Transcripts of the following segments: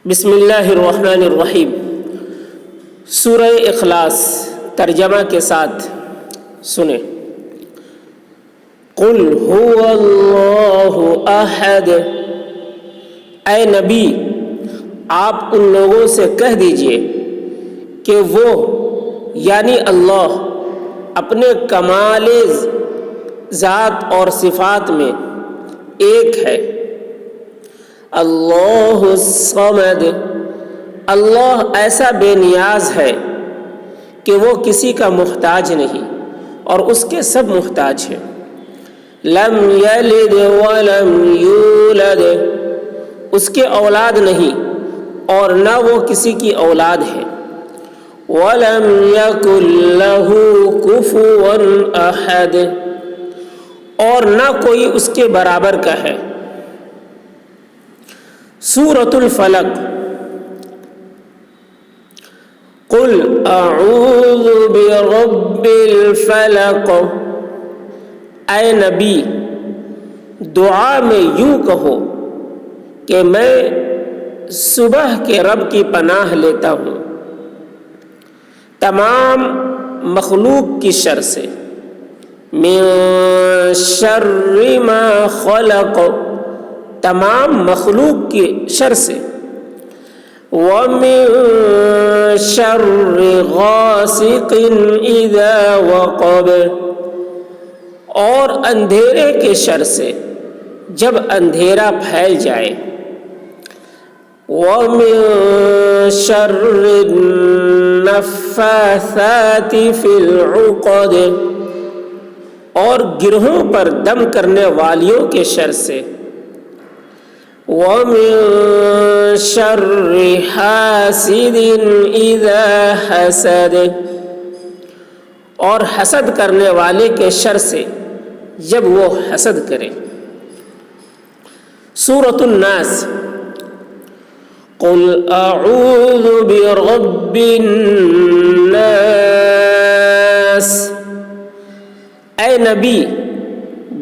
بسم اللہ الرحمن الرحیم۔ سورہ اخلاص ترجمہ کے ساتھ سنیں۔ قل هو اللہ احد، اے نبی آپ ان لوگوں سے کہہ دیجئے کہ وہ یعنی اللہ اپنے کمال ذات اور صفات میں ایک ہے۔ اللہ الصمد، اللہ ایسا بے نیاز ہے کہ وہ کسی کا محتاج نہیں اور اس کے سب محتاج ہیں۔ لم یلد ولم یولد، اس کے اولاد نہیں اور نہ وہ کسی کی اولاد ہے۔ ولم یکن لہ کفوا احد، اور نہ کوئی اس کے برابر کا ہے۔ سورۃ الفلق۔ قل اعوذ برب الفلق، اے نبی دعا میں یوں کہو کہ میں صبح کے رب کی پناہ لیتا ہوں، تمام مخلوق کی شر سے۔ من شر ما خلق، تمام مخلوق کی شر سے۔ وَمِن شَرِّ غَاسِقٍ إِذَا وَقَبَ، اور اندھیرے کے شر سے جب اندھیرا پھیل جائے۔ وَمِن شَرِّ النَّفَّاثَاتِ فِي الْعُقَدِ، اور گرہوں پر دم کرنے والیوں کے شر سے۔ وَمِن شَرِّ حَاسِدٍ إِذَا حَسَدَ، اور حسد کرنے والے کے شر سے جب وہ حسد کرے۔ سورۃ الناس۔ قل اعوذ برب الناس، اے نبی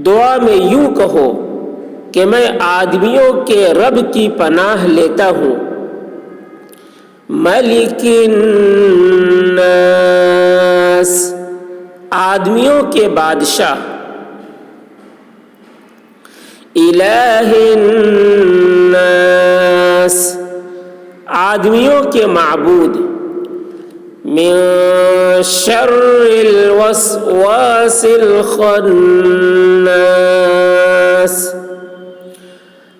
دعا میں یوں کہو کہ میں آدمیوں کے رب کی پناہ لیتا ہوں۔ ملک الناس، آدمیوں کے بادشاہ۔ الہ الناس، آدمیوں کے معبود۔ من شر الوسواس الخناس،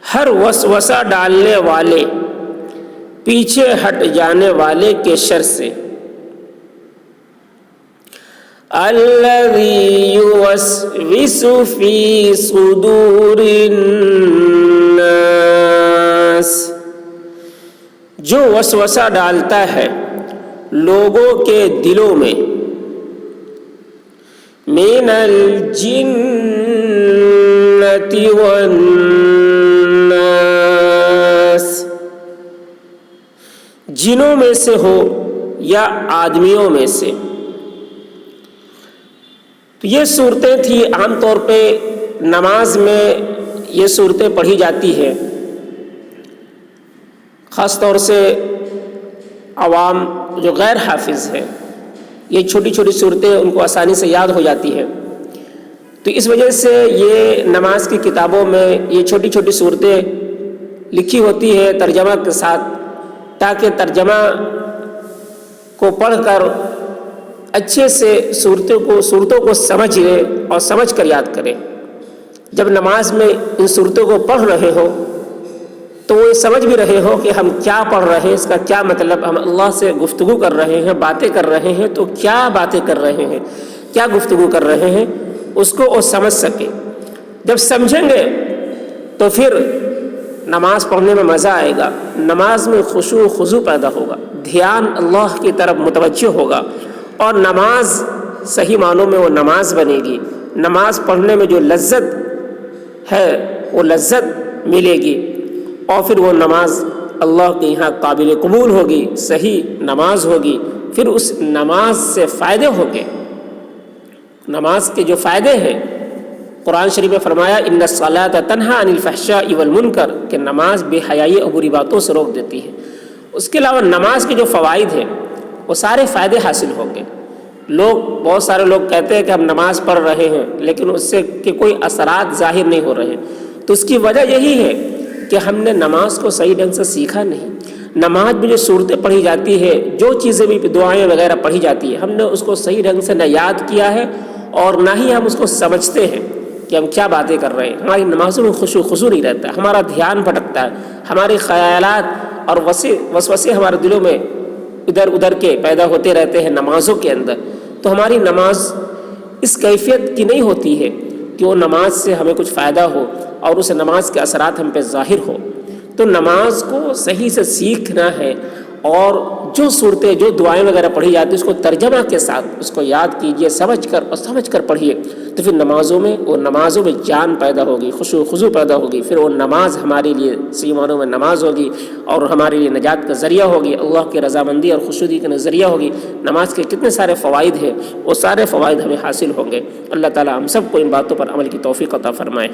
ہر وسوسہ ڈالنے والے پیچھے ہٹ جانے والے کے شر سے۔ الذی یوسوس فی صدور الناس، جو وسوسہ ڈالتا ہے لوگوں کے دلوں میں۔ من الجنۃ والناس، جنوں میں سے ہو یا آدمیوں میں سے۔ تو یہ صورتیں تھیں، عام طور پہ نماز میں یہ صورتیں پڑھی جاتی ہیں، خاص طور سے عوام جو غیر حافظ ہیں، یہ چھوٹی چھوٹی صورتیں ان کو آسانی سے یاد ہو جاتی ہیں۔ تو اس وجہ سے یہ نماز کی کتابوں میں یہ چھوٹی چھوٹی صورتیں لکھی ہوتی ہیں ترجمہ کے ساتھ، تاکہ ترجمہ کو پڑھ کر اچھے سے صورتوں کو سمجھ لے اور سمجھ کر یاد کریں۔ جب نماز میں ان صورتوں کو پڑھ رہے ہو تو وہ سمجھ بھی رہے ہو کہ ہم کیا پڑھ رہے ہیں، اس کا کیا مطلب، ہم اللہ سے گفتگو کر رہے ہیں، باتیں کر رہے ہیں، تو کیا باتیں کر رہے ہیں، کیا گفتگو کر رہے ہیں، اس کو وہ سمجھ سکے۔ جب سمجھیں گے تو پھر نماز پڑھنے میں مزہ آئے گا، نماز میں خشوع و خضوع پیدا ہوگا، دھیان اللہ کی طرف متوجہ ہوگا، اور نماز صحیح معنوں میں وہ نماز بنے گی۔ نماز پڑھنے میں جو لذت ہے وہ لذت ملے گی، اور پھر وہ نماز اللہ کے یہاں قابل قبول ہوگی، صحیح نماز ہوگی۔ پھر اس نماز سے فائدے ہوں گے۔ نماز کے جو فائدے ہیں قرآن شریف میں فرمایا ان الصلاۃ تنہی عن الفحشاء والمنکر کہ نماز بے حیائی اور بری باتوں سے روک دیتی ہے۔ اس کے علاوہ نماز کے جو فوائد ہیں وہ سارے فائدے حاصل ہوں گے۔ بہت سارے لوگ کہتے ہیں کہ ہم نماز پڑھ رہے ہیں لیکن اس سے کہ کوئی اثرات ظاہر نہیں ہو رہے، تو اس کی وجہ یہی ہے کہ ہم نے نماز کو صحیح ڈھنگ سے سیکھا نہیں۔ نماز میں جو صورتیں پڑھی جاتی ہے، جو چیزیں بھی دعائیں وغیرہ پڑھی جاتی ہے، ہم نے اس کو صحیح ڈھنگ سے نہ یاد کیا ہے اور نہ ہی ہم اس کو سمجھتے ہیں کہ ہم کیا باتیں کر رہے ہیں۔ ہماری نمازوں میں خضوع نہیں رہتا، ہمارا دھیان بھٹکتا ہے، ہمارے خیالات اور وسوسے ہمارے دلوں میں ادھر ادھر کے پیدا ہوتے رہتے ہیں نمازوں کے اندر۔ تو ہماری نماز اس کیفیت کی نہیں ہوتی ہے کہ وہ نماز سے ہمیں کچھ فائدہ ہو اور اس نماز کے اثرات ہم پہ ظاہر ہو۔ تو نماز کو صحیح سے سیکھنا ہے اور جو صورتیں جو دعائیں وغیرہ پڑھی جاتی ہیں اس کو ترجمہ کے ساتھ اس کو یاد کیجئے، سمجھ کر پڑھیے، تو پھر نمازوں میں جان پیدا ہوگی، خضوع پیدا ہوگی، پھر وہ نماز ہمارے لیے صحیح معنوں میں نماز ہوگی اور ہمارے لیے نجات کا ذریعہ ہوگی، اللہ کی رضامندی اور خوشنودی کا ذریعہ ہوگی۔ نماز کے کتنے سارے فوائد ہیں، وہ سارے فوائد ہمیں حاصل ہوں گے۔ اللہ تعالی ہم سب کو ان باتوں پر عمل کی توفیق عطا فرمائے۔